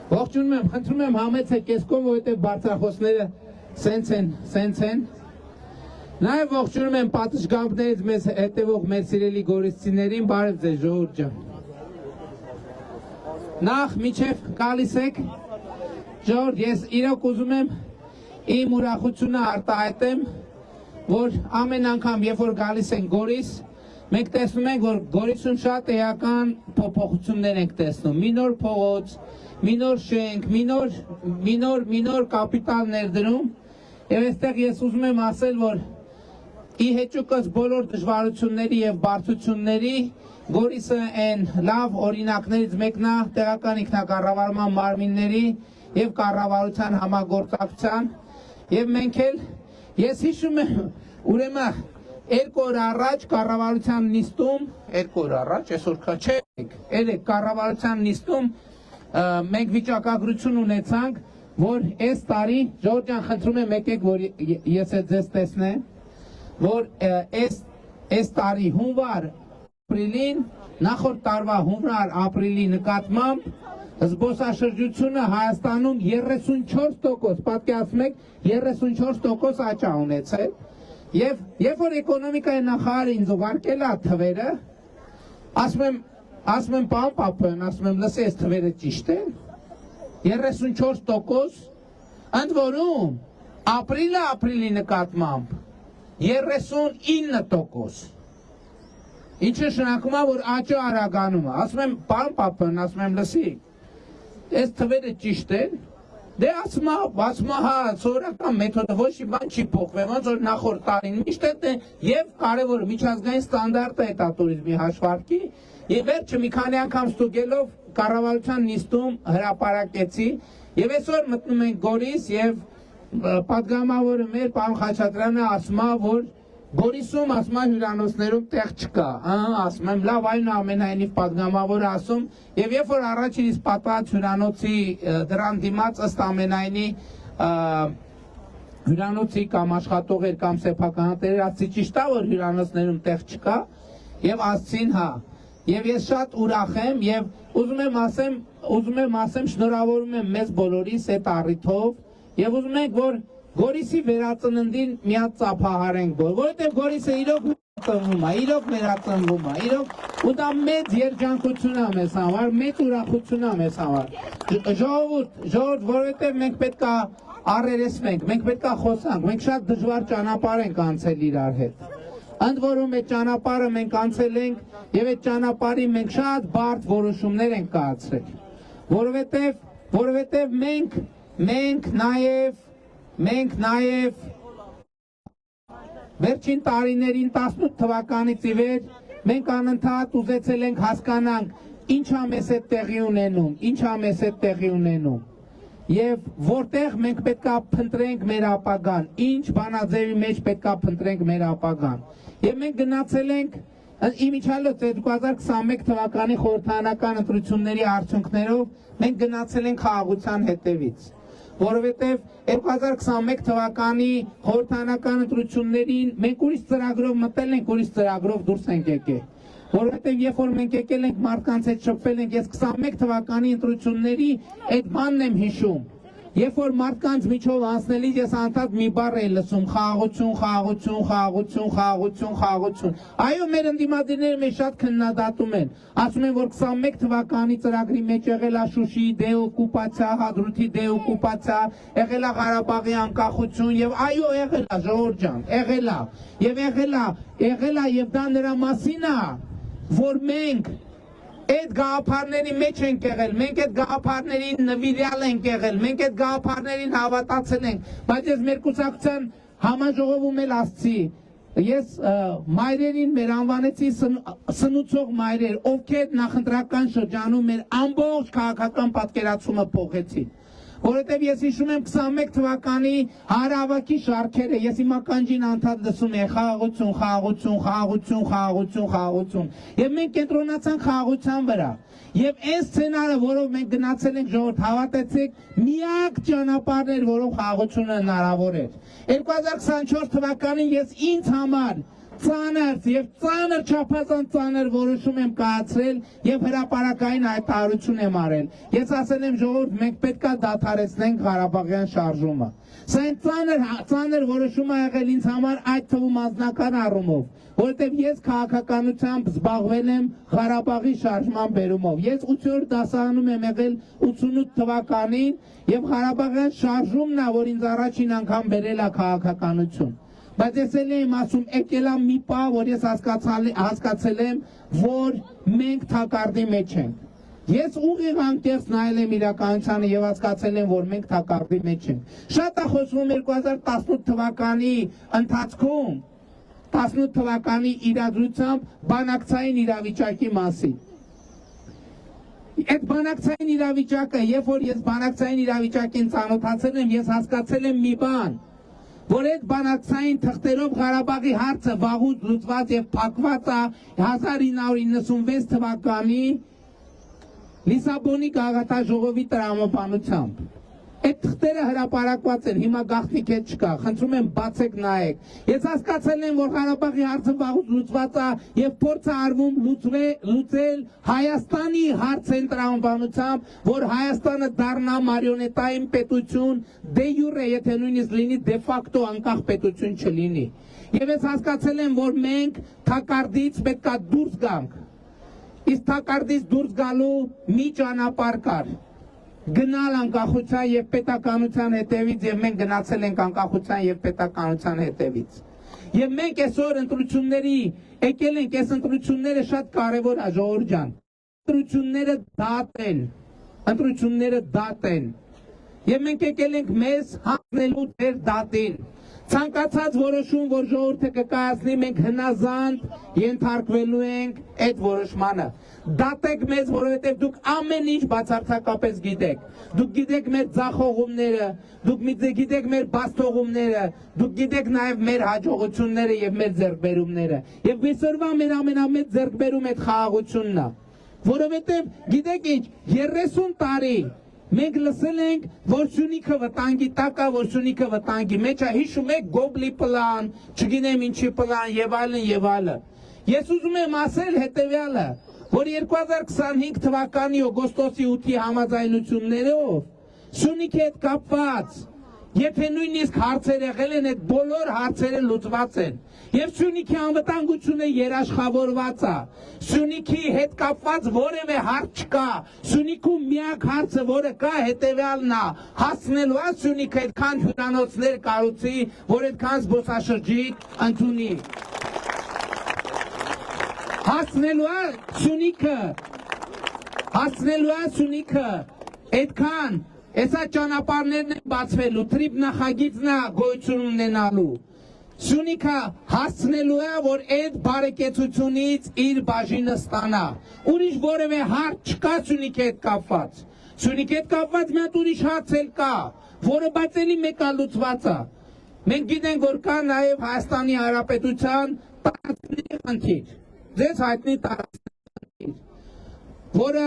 Ողջունում եմ, խնդրում եմ համեցեք ես կողմ, որովհետև բարձրախոսները սենց են։ Նաև ողջունում եմ պատշգամբներից մեզ հետևող մեր սիրելի գորիսցիներին, բարև ձեզ ժողովուրդ ջան։ Նախ միջև գալիս եք, ժողովուրդ, ես իրոք ուզում եմ իմ ուրախությունը արտահայտեմ, որ ամեն անգամ, երբ որ գալիս ենք Գորիս, մենք տեսնում ենք, որ Գորիսում շատ էական փոփոխություններ ենք տեսնում, մի նոր փողոց, մի նոր շենք, մի նոր կապիտալ ներդրում, եւ այստեղ ես ուզում եմ ասել, որ ի հեճուկս բոլոր դժվարությունների եւ բարդությունների Գորիսը այն լավ օրինակներից մեկն է տեղական ինքնակառավարման մարմինների եւ կառավարության համագործակցության եւ մենք էլ ես հիշում եմ ուրեմն 2 օր առաջ կառավարության նիստում 2 օր առաջ այսօր չէ ելեք կառավարության նիստում մենք վիճակագրություն ունեցանք որ այս տարի Ժորժ ջան խնդրում եմ եկեք որ ես ձեզ տեսնեմ որ այս տարի հունվար ապրիլին նախորդ տարվա հունվար ապրիլի նկատմամբ զբոսաշրջությունը Հայաստանում 34% պատկերացնում եք 34% աճ է ունեցել եւ երբ որ էկոնոմիկայի նախարարը ինձ ուղարկել է թվերը ասում եմ պարոն Պապոյան ասում եմ լսի այս թվերը ճիշտ են 34% ընդ որում ապրիլի նկատմամբ 39%։ Ինչը շնակում է, որ աճը արագանում է։ Ասում եմ, պարոն Պապոյան, ասում եմ, լսի, այս թվերը ճիշտ են, դե ասում հա, սովորական մեթոդը ոչ մի բան չի փոխվել, ոնց որ նախորդ տարին միշտ է եւ կարեւոր միջազգային ստանդարտը է տուրիզմի հաշվարկի, եւ վերջը մի քանի անգամ ստուգելով կառավարության նիստում հրապարակեցի, եւ այսօր մտնում ենք Գորիս եւ պատգամավորը մեր պարոն Խաչատրյանը ասում է, որ Գորիսում ասում է հյուրանոցներում տեղ չկա, ասում եմ լավ այնուամենայնիվ պատգամավորը ասում եւ երբ որ առաջին իսկ պատված հյուրանոցի դրան դիմաց ըստ ամենայնի հյուրանոցի կամ աշխատողեր կամ սեփականատերեր ասի ճիշտ է որ հյուրանոցներում տեղ չկա եւ ասցին հա եւ ես շատ ուրախ եմ եւ ուզում եմ ասեմ շնորհավորում եմ մեզ բոլորիս այդ առիթով եւ ուզում ենք որ Գորիսի վերածննդին միած ծափահարենք, որովհետև Գորիսը իրոք վերածնվում է, ու դա մեծ երջանկություն է մեզ համար, մեծ ուրախություն է մեզ համար։ Ժողովուրդ, որովհետև մենք պետք է առերեսվենք, մենք պետք է խոսանք, մենք շատ դժվար ճանապարհ ենք անցել իրար հետ։ Ընդ որում այդ ճանապարհը մենք անցել ենք եւ այդ ճանապարհի մենք շատ բարդ որոշումներ ենք կայացրել, որովհետև մենք նաև վերջին տարիներին 18 թվականից ի վեր մենք անընդհատ ուզեցել ենք հասկանանք ինչա մեզ հետ տեղի ունենում եւ որտեղ մենք պետքա փնտրենք մեր ապագան ինչ բանաձևի մեջ պետքա փնտրենք մեր ապագան եւ մենք գնացել ենք իմիջիալոց 2021 թվականի խորհրդարանական ընտրությունների արդյունքներով մենք գնացել ենք խաղաղության հետևից որովհետև 2021 թվականի խորհրդարանական ընտրություններին մենք ուրիշ ծրագրով մտել ենք, ուրիշ ծրագրով դուրս ենք եկել։ Որովհետև երբ որ մենք եկել ենք մարդկանց հետ շփվել ենք, ես 21 թվականի ընտրությունների այդ բանն եմ հիշում։ Երբ որ մարդկանց միջով անցնելիս ես անդադ մի բառ եմ լսում՝ խաղաղություն։ Այո, մեր ընդդիմադիրները մեզ շատ քննադատում են։ Ասում են, որ 21 թվականի ծրագրի մեջ եղել է Շուշիի դեօկուպացիա, Հադրութի դեօկուպացիա, եղել է Ղարաբաղի անկախություն եւ այո, եղել է Ժողովուրդ ջան, եղել է եւ դա նրա մասին է, որ մենք այդ գաղափարների մեջ ենք եղել, մենք այդ գաղափարներին նվիրյալ ենք եղել, մենք այդ գաղափարներին հավատացել ենք, բայց ես մեր կուսակցության համաժողովում էլ ասացի, ես մայրերին մեր անվանեցի սնուցող մայրեր, ովքեր նախընտրական շրջանում մեր ամբողջ քաղաքական պատկերացումը փոխեցին, որովհետև ես հիշում եմ 21 թվականի հարավակի շարքերը, ես իմ ականջին անդադ լսում եմ խաղաղություն, եւ մենք կենտրոնացանք խաղաղության վրա, եւ այս սցենարը, որով մենք գնացել ենք ժողովուրդ, հավատացեք, միակ ճանապարհն էր, որով խաղաղությունը հնարավոր էր։ 2024 թվականին ես ինձ համար ծանր եւ ծանր չափազանց ծանր որոշում եմ կայացրել եւ հրապարակային հայտարարություն եմ արել։ Ես ասել եմ ժողովուրդ, մենք պետքա դադարեցնենք Ղարաբաղյան շարժումը։ Սա ծանր որոշում է եղել ինձ համար այդ թվում անձնական առումով, որովհետեւ ես քաղաքականությամբ զբաղվել եմ Ղարաբաղի շարժման բերումով։ Ես 8-րդ դասարանում եմ եղել 88 թվականին եւ Ղարաբաղյան շարժումն է, որ ինձ առաջին անգամ բերել է քաղաքականություն։ Բայց ես եմ ասում, եկել է մի պահ, որ ես հասկացել եմ, որ մենք թակարդի մեջ ենք։ Ես ուղիղ անկեղծ նայել եմ իրականությանը եւ հասկացել եմ, որ մենք թակարդի մեջ ենք։ Շատ է խոսվում 2018 թվականի ընթացքում 18 թվականի իրադրությամբ բանակցային իրավիճակի մասին։ Այդ բանակցային իրավիճակը, երբ որ ես բանակցային իրավիճակին ծանոթացել եմ, ես հասկացել եմ մի բան, որ այդ բանակցային թղթերով Ղարաբաղի հարցը վաղուց լուծված եւ փակված է 1996 թվականի Լիսաբոնի գաղափարաժողովի տրամաբանությամբ։ Այդ թղթերը հրապարակված են, հիմա գաղտնիք հետ չկա, խնդրում եմ բացեք նայեք։ Ես հասկացել եմ, որ Ղարաբաղի հարցը վաղուց լուծված է եւ փորձ է արվում լուծել Հայաստանի հարցեն տրամաբանությամբ, որ Հայաստանը դառնա մարիոնետային պետություն, դե յուրե, եթե նույնիսկ լինի դե ֆակտո անկախ պետություն չլինի։ Եվ ես հասկացել եմ, որ մենք թակարդից պետք է դուրս գանք։ Իսկ թակարդից դուրս գալու մի ճանապարհ կար։ Գնալ անկախության եւ պետականության հետևից եւ մենք գնացել ենք անկախության եւ պետականության հետևից։ Եվ մենք այսօր ընտրությունների եկել ենք, այս ընտրությունները շատ կարեւոր է, ժողովուրդ ջան։ Ընտրությունները դատ են։ Եվ մենք եկել ենք մեզ հանձնելու ձեր դատին։ Ցանկացած որոշում, որ ժողովուրդը կկայացնի, մենք հնազանդ ենթարկվելու ենք այդ որոշմանը։ Դատեք մեզ, որովհետև դուք ամեն ինչ բացարձակապես գիտեք։ Դուք գիտեք մեր ձախողումները, դուք գիտեք մեր բացթողումները, դուք գիտեք նաև մեր հաջողությունները եւ մեր ձեռքբերումները։ Եվ այսօրվա մեր ամենամեծ ձեռքբերումը այդ խաղաղությունն է։ Որովհետև գիտեք ինչ, 30 տարի մենք լսել ենք, որ Սյունիքը վտանգի տակ է, որ Սյունիքը վտանգի մեջ է, հիշում եք Գոբլի պլան, չգիտեմ ինչի պլան եւ այլն։ Ես ուզում եմ ասել հետեւյալը, որ 2025 թվականի օգոստոսի 8-ի համաձայնություններով Սյունիքի հետ կապված, եթե նույնիսկ հարցեր եղել են, այդ բոլոր հարցերը լուծված են։ Եվ Սյունիքի անվտանգությունը երաշխավորված է։ Սյունիքի հետ կապված որևէ հարց չկա։ Սյունիքում միակ հարցը, որը կա, հետևյալն է, հասնելու է Սյունիքը այդքան հյուրանոցներ կառուցի, որ այդքան զբոսաշրջիկ ընդունի։ Հասնելու է Սյունիքը այդքան, այսա ճանապարհներն են բացվելու, թրիփ նախագիծն է գոյություն ունենալու։ Սյունիքը հասցնելու է, որ այդ բարեկեցությունից իր բաժինը ստանա։ Ուրիշ որևէ հարց չկա Սյունիքի հետ կապված։ Սյունիքի հետ կապված մի հատ ուրիշ հարց էլ կա, որը բայց էլի մեկը լուծված է։ Մենք գիտենք, որ կա նաև Հայաստանի Հանրապետության տարածքների խնդիր։ Ձեզ հայտնի տարածքների խնդիր, որը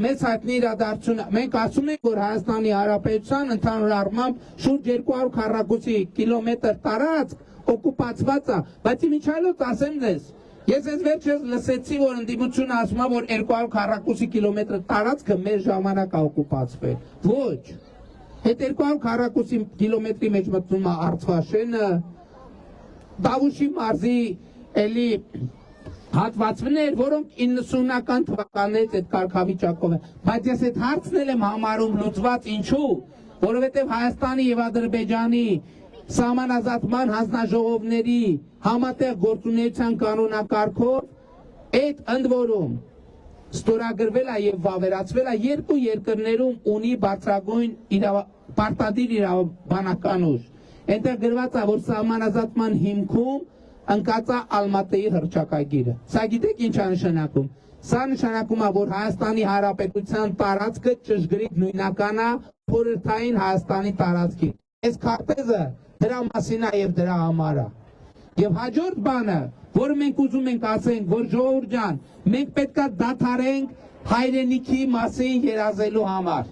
մեծ հայտնի իրադարձություն է։ Մենք ասում ենք, որ Հայաստանի Հանրապետության ընդհանուր առմամբ շուրջ 200 քառակուսի կիլոմետր տարածք օկուպացված է, բայց իմիջիայլոց ասեմ ձեզ, ես այս վերջերս լսեցի, որ ընդդիմությունը ասում է, որ 200 քառակուսի կիլոմետր տարածքը մեր ժամանակ է օկուպացվել։ Ոչ, այդ 200 քառակուսի կիլոմետրի մեջ մտնում է Արցախաշենը, Դավուշի մարզի էլի հատվածներ, որոնք 90-ական թվականներից այդ կարգավիճակով են, բայց ես այդ հարցն եմ համարում լուծված, ինչու, որովհետև Հայաստանի եւ Ադրբեջանի սահմանազատման հանձնաժողովների համատեղ գործունեության կանոնակարգով այդ ընդ որում ստորագրվել է եւ վավերացվել է երկու երկրներում ունի բարձրագույն պարտադիր իրավաբանական ուժ։ Այնտեղ գրված է, որ սահմանազատման հիմքում ընկած է Ալմատեի հռչակագիրը։ Սա գիտեք ինչ է նշանակում։ Սա նշանակում է, որ Հայաստանի Հանրապետության տարածքը ճշգրիտ նույնական է խորհրդային Հայաստանի տարածքի։ Այս քարտեզը դրա մասին է եւ դրա համար է։ Եվ հաջորդ բանը, որը մենք ուզում ենք ասենք, որ ժողովուրդ ջան, մենք պետք է դադարենք հայրենիքի մասին երազելու համար,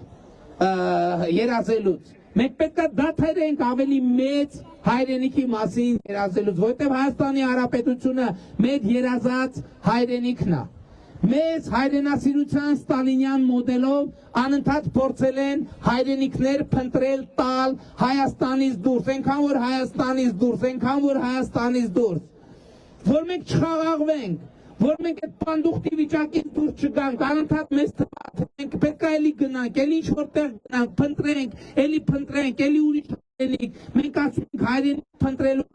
երազելուց։ Մենք պետք է դադարենք ավելի մեծ հայրենիքի մասին երազելուց, որովհետև Հայաստանի Հանրապետությունը մեր երազած հայրենիքն է։ Մեզ հայրենասիրության ստալինյան մոդելով անընդհատ փորձել են հայրենիքներ փնտրել տալ Հայաստանից դուրս, այնքան որ Հայաստանից դուրս, այնքան որ Հայաստանից դուրս, որ մենք չխաղաղվենք, որ մենք այդ պանդուխտի վիճակից դուրս չգանք, անընդհատ մեզ թվաց, պետք է էլի գնանք, էլի ինչ-որտեղ գնանք, փնտրենք, էլի ուրիշ հայրենիք, մենք ասում ենք հայրենիք փնտրելու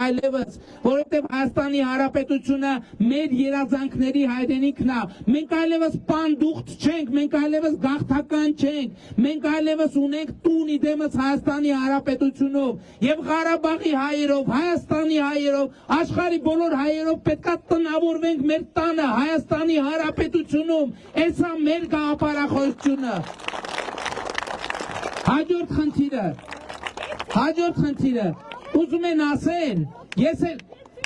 այլևս, որովհետև Հայաստանի Հանրապետությունը մեր երազանքների հայրենիքն է, մենք այլևս պանդուխտ չենք, մենք այլևս գաղթական չենք, մենք այլևս ունենք տուն իդեմս Հայաստանի Հանրապետությունով եւ Ղարաբաղի հայերով, Հայաստանի հայերով, աշխարհի բոլոր հայերով պետքա տնավորվենք մեր տանը Հայաստանի Հանրապետությունում, էսա մեր գաղափարախոսությունը։ Հաջորդ խնդիրը ուզում են ասեն,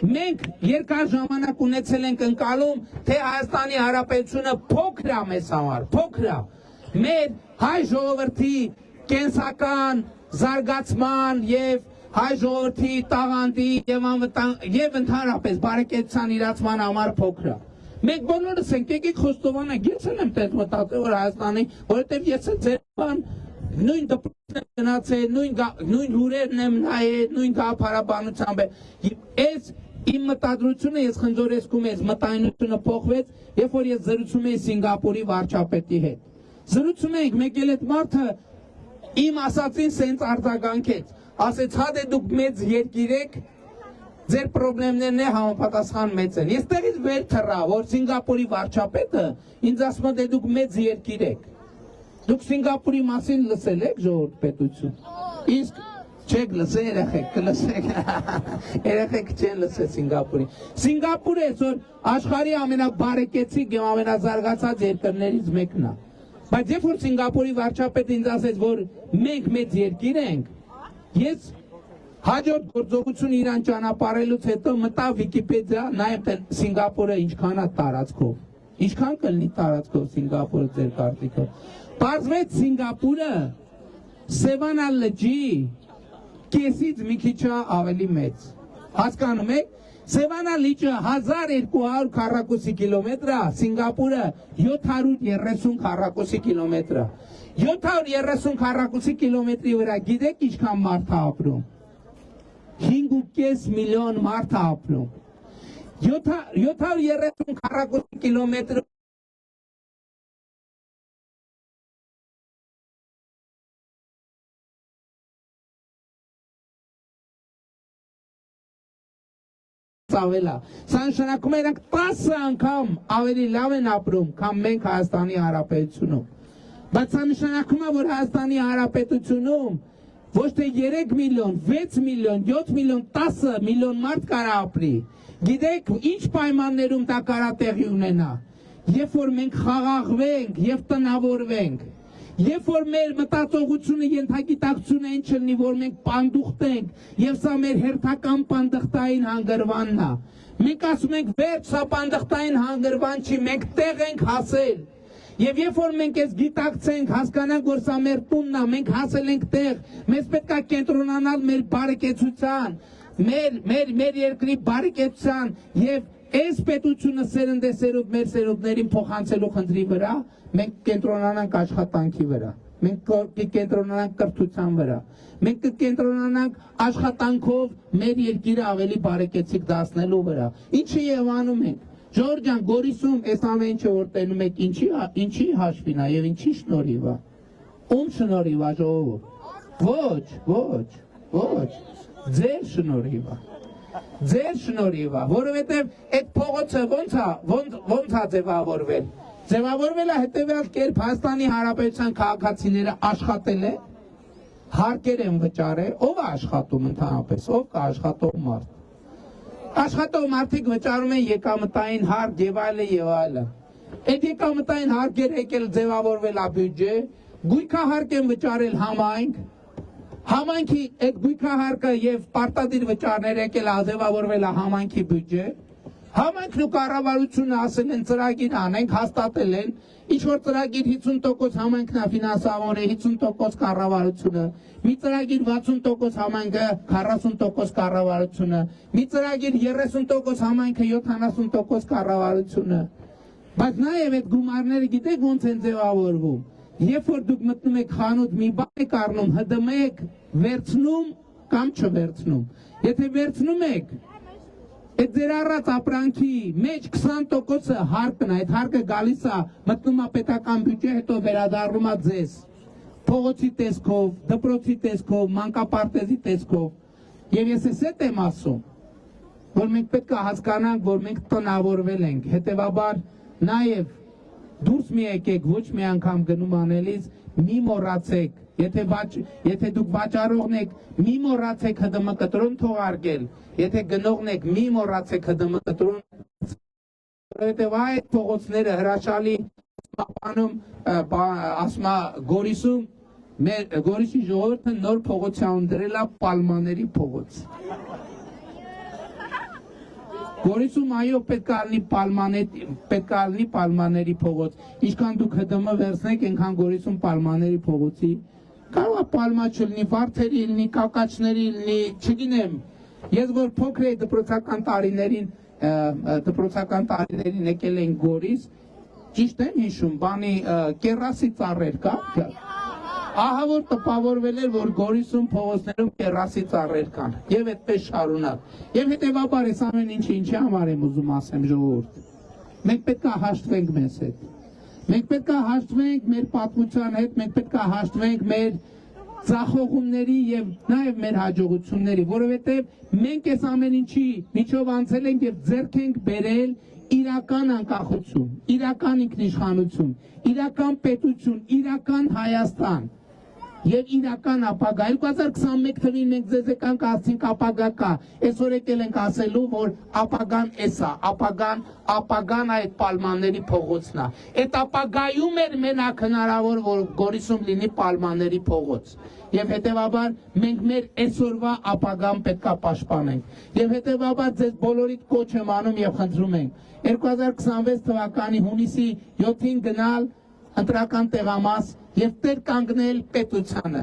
մենք երկար ժամանակ ունեցել ենք ընկալում, թե Հայաստանի Հանրապետությունը փոքր է մեզ համար, փոքր է։ Մեր հայ ժողովրդի կենսական զարգացման եւ հայ ժողովրդի տաղանդի եւ ընդհանրապես բարեկեցության իրացման համար փոքր է։ Մենք բոլորս ենք եկեք խոստովանենք, ես եմ տեղ մտածել, որ Հայաստանի, որովհետեւ ես ձեր բան նույն դպրոցն եմ գնացել, նույն լուրերն եմ նայել, նույն գաղափարաբանությամբ ես իմ մտադրությունը ես խնձորեսկում ես մտայնությունը փոխվեց, երբ որ ես զրուցում էի Սինգապուրի վարչապետի հետ։ Զրուցում էինք, մեկ էլ այդ մարդը իմ ասածին սենց արձագանքեց, ասեց հա դե դուք մեծ երկիր եք, ձեր պրոբլեմներն է համապատասխան մեծ են։ Ես տեղից վեր թռա, որ Սինգապուրի վարչապետը ինձ ասում է դե դուք մեծ երկիր եք։ Դուք Սինգապուրի մասին լսել եք ժողովուրդ պետություն։ Իսկ չեք լսել երեխեք, կլսեք։ Երեխեք չեն լսել Սինգապուրի։ Սինգապուրը այսօր աշխարհի ամենաբարեկեցիկ եւ ամենազարգացած երկրներից մեկն է։ Բայց երբ որ Սինգապուրի վարչապետը ինձ ասեց, որ մենք մեծ երկիր ենք, ես հաջորդ գործողություն իրան ճանապարհելուց հետո մտա Վիկիպեդիա, նայեմ Սինգապուրը ինչքան է տարածքով։ Ինչքան կլինի տարածքով Սինգապուրը ձեր կարծիքով։ Պարզվեց Սինգապուրը Սևանա լճի կեսից մի քիչ ավելի մեծ։ Հասկանում եք, Սևանա լիճը 1200 քառակուսի կիլոմետր է, Սինգապուրը 730 քառակուսի կիլոմետր է։ 730 քառակուսի կիլոմետրի վրա գիտեք ինչքան մարդ է ապրում։ 5.5 միլիոն մարդ է ապրում։ 730 քառակուսի կիլոմետր ավելա։ Սա նշանակում է իրանք 10 անգամ ավելի լավ են ապրում, քան մենք Հայաստանի Հանրապետությունում։ Բայց սա նշանակում է, որ Հայաստանի Հանրապետությունում ոչ թե 3 միլիոն, 6 միլիոն, 7 միլիոն, 10 միլիոն մարդ կարա ապրի։ Գիտեք, ինչ պայմաններում դա կարա տեղի ունենա։ Երբ որ մենք խաղաղվենք եւ տնավորվենք, երբ որ մեր մտածողությունը ենթագիտակցությունը այն չլինի, որ մենք պանդուխտենք եւ սա մեր հերթական պանդխտային հանգրվանն է։ Մենք ասում ենք վերջ, սա պանդխտային հանգրվան չի, մենք տեղ ենք հասել։ Եվ երբ որ մենք այս գիտակցենք, հասկանանք, որ սա մեր տունն է, մենք հասել ենք տեղ, մեզ պետք է կենտրոնանալ մեր բարեկեցության, մեր երկրի բարեկեցության եւ այս պետությունը սերնդեսերուկ մեր սերունդներին փոխանցելու խնդրի վրա, մենք կենտրոնանանք աշխատանքի վրա, մենք կենտրոնանանք կրթության վրա, մենք կենտրոնանանք աշխատանքով մեր երկիրը ավելի բարեկեցիկ դարձնելու վրա։ Ինչի եւ անում ենք։ Ժողովուրդ ջան, Գորիսում այս ամեն ինչը որ տենում եք, ինչի հաշվին է եւ ինչի շնորհիվ է։ Ում շնորհիվ է ժողովուրդ։ Ոչ, ձեր շնորհիվ է։ Ձեր շնորհիվ է, որովհետև այդ փողոցը ոնց է ձևավորվել։ Ձևավորվել է հետևյալ կերպ, Հայաստանի Հանրապետության քաղաքացիները աշխատել են, հարկեր են վճարել, ով է աշխատում ընդհանրապես, ով կա աշխատող մարդ։ Աշխատող մարդիկ վճարում են եկամտային հարկ եւ այլն։ Այդ եկամտային հարկերը եկել ձևավորվել է բյուջե, գույքահարկ են վճարել համայնք, համայնքի այդ գույքահարկը եւ պարտադիր վճարները եկել է ձևավորվել է համայնքի բյուջե, Համայնքն ու կառավարությունը ասել են ծրագիր անենք, հաստատել են, ինչ որ ծրագիր 50% համայնքն է ֆինանսավորել, 50% կառավարությունը, մի ծրագիր 60% համայնքը, 40% կառավարությունը, մի ծրագիր 30% համայնքը, 70% կառավարությունը։ Բայց նաև այդ գումարները գիտեք ոնց են ձևավորվում։ Երբ որ դուք մտնում եք խանութ, մի բան եք առնում, ՀԴՄ եք վերցնում կամ չվերցնում։ Եթե վերցնում եք, այդ ձեր առած ապրանքի մեջ 20%-ը հարկն է, այդ հարկը գալիս է, մտնում է պետական բյուջե, հետո վերադառնում է ձեզ։ Փողոցի տեսքով, դպրոցի տեսքով, մանկապարտեզի տեսքով։ Եվ ես էս եմ ասում, որ մենք պետք է հասկանանք, որ մենք տնավորվել ենք, հետևաբար նաև դուրս մի եկեք, ոչ մի անգամ գնում անելիս, մի մոռացեք, եթե դուք վաճառողն եք, մի մոռացեք ՀԴՄ կտրոն թողարկել, եթե գնողն եք, մի մոռացեք ՀԴՄ կտրոն, որովհետև այդ փողոցները հրաշալի ասում Գորիսում, Գորիսի ժողովուրդը նոր փողոցյան դրել է Պալմաների փողոց։ Գորիսում այո պետք է լինի Պալմաների փողոց, ինչքան դուք ՀԴՄ վերցնեք, այնքան Գորիսում Պալմաների փողոցի, կարող է Պալմա չլինի, վարդերի լինի, կակաչների լինի, չգինեմ, ես որ փոքր էի դպրոցական տարիներին եկել են Գորիս, ճիշտ եմ հիշում, բանի կեռասի ծառեր կա, ահա որ տպավորվել էր, որ Գորիսում փողոցներում կեռասի ծառեր կան, եւ այդպես շարունակ, եւ հետեւաբար այս ամեն ինչի համար եմ ուզում ասեմ ժողովուրդ, մենք պետք է հաշտվենք մեզ հետ, մենք պետք է հաշտվենք մեր պատմության հետ, մենք պետք է հաշտվենք մեր ձախողումների եւ նաեւ մեր հաջողությունների, որովհետեւ մենք այս ամեն ինչի միջով անցել ենք եւ ձեռք ենք բերել իրական անկախություն, իրական ինքնիշխանություն, իրական պետություն, իրական Հայաստան եւ իրական ապագա 2021 թվին մենք ձեզ եկանք ասենք ապագա կա, այսօր եկել ենք ասելու, որ ապագան էսա, ապագան այդ Պալմանների փողոցն է, այդ ապագայում էր մենակ հնարավոր, որ Գորիսում լինի Պալմանների փողոց եւ հետեւաբար մենք մեր այսօրվա ապագան պետք է պաշտպանենք եւ հետեւաբար ձեզ բոլորիդ կոչ եմ անում եւ խնդրում ենք 2026 թվականի հունիսի 7-ին գնալ ընտրական տեղամաս եւ տեր կանգնել պետությանը,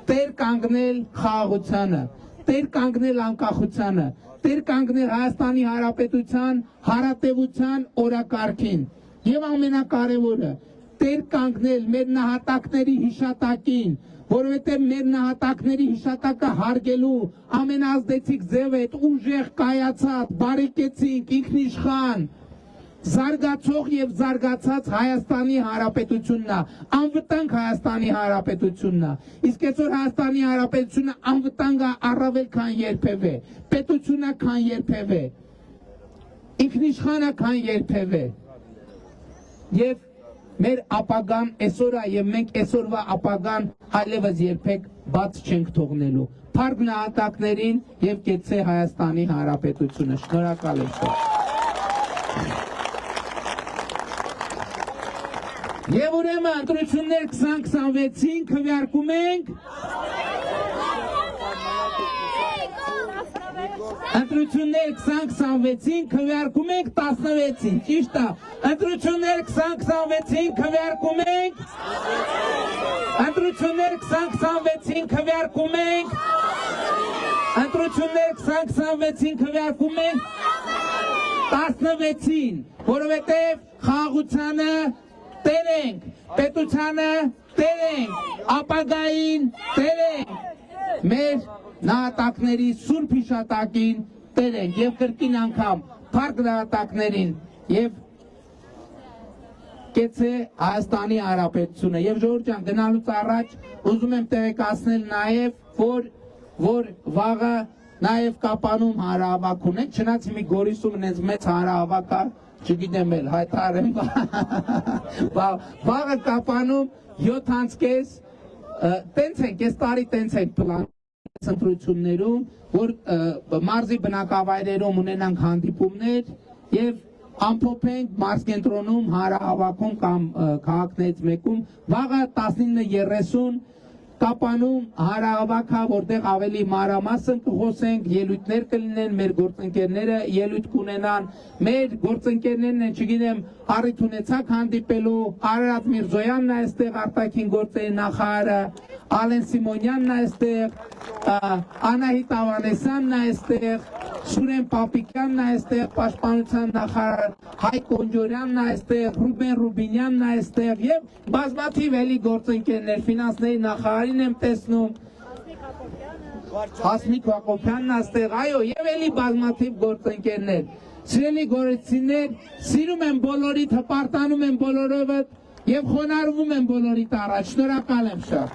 տեր կանգնել խաղաղությանը, տեր կանգնել անկախությանը, տեր կանգնել Հայաստանի Հանրապետության հարատևության օրակարգին եւ ամենակարևորը տեր կանգնել մեր նահատակների հիշատակին, որովհետեւ մեր նահատակների հիշատակը հարգելու ամենազդեցիկ ձևը այդ ուժեղ կայացած, բարեկեցիկ, ինքնիշխան զարգացող եւ զարգացած Հայաստանի Հանրապետությունն է, անվտանգ Հայաստանի Հանրապետությունն է, իսկ այսօր Հայաստանի Հանրապետությունը անվտանգ է առավել քան երբևէ, պետությունը քան երբևէ, ինքնիշխանը քան երբևէ, եւ մեր ապագան այսօր է եւ մենք այսօրվա ապագան այլևս երբեք բաց չենք թողնելու, փառք նահատակներին եւ կեցցե Հայաստանի Հանրապետությունը, շնորհակալ եմ։ Եվ ուրեմն ընտրություններ 2026-ին քվեարկում ենք ընտրություններ 2026-ին քվեարկում ենք 16-ին, ճիշտ է, ընտրություններ 2026-ին քվեարկում ենք ընտրություններ 2026-ին քվեարկում ենք ընտրություններ 2026-ին քվեարկում ենք 16-ին, որովհետև խաղաղությանը տեր ենք, պետությանը տեր ենք, ապագային տեր ենք, մեր նահատակների սուրբ հիշատակին տեր ենք եւ կրկին անգամ փառք նահատակներին եւ կեցցե Հայաստանի Հանրապետությունը եւ ժողովուրդ ջան գնալուց առաջ ուզում եմ տեղեկացնել նաեւ որ վաղը նաեւ Կապանում հանրահավաք ունենք, չնայած մի Գորիսում այնպես մեծ հանրահավաք կա, չգիտեմ էլ հայտարարեմ, վաղը Կապանում 7:30 տենց ենք, այս տարի տենց ենք պլան ընտրություններում, որ մարզի բնակավայրերում ունենանք հանդիպումներ եւ ամփոփենք մարզկենտրոնում հանրահավաքում կամ քաղաքներից մեկում վաղը 19:30 Կապանում հարաբակա, որտեղ ավելի մանրամասն կխոսենք, ելույթներ կլինեն, մեր գործընկերները ելույթ կունենան, մեր գործընկերներն են, չգիտեմ, առիթ ունեցաք հանդիպելու, Արարատ Միրզոյանն է այստեղ, արտաքին գործերի նախարարը, Ալեն Սիմոնյանն է այստեղ, Անահիտ Ավանեսյանն է այստեղ, Սուրեն Պապիկյանն է այստեղ, Պաշտպանության նախարար, Հայկ Օնջորյանն է այստեղ, Ռուբեն Ռուբինյանն է այստեղ եւ բազմաթիվ էլի գործընկերներ, ֆինանսների նախարարին եմ տեսնում, Հասմիկ Հակոբյանն է այստեղ, այո, եւ էլի բազմաթիվ գործընկերներ։ Սիրելի գորեցիներ, սիրում եմ բոլորիդ, հպարտանում եմ բոլորովդ եւ խոնարհվում եմ բոլորիդ առաջ։ Շնորհակալ եմ շատ։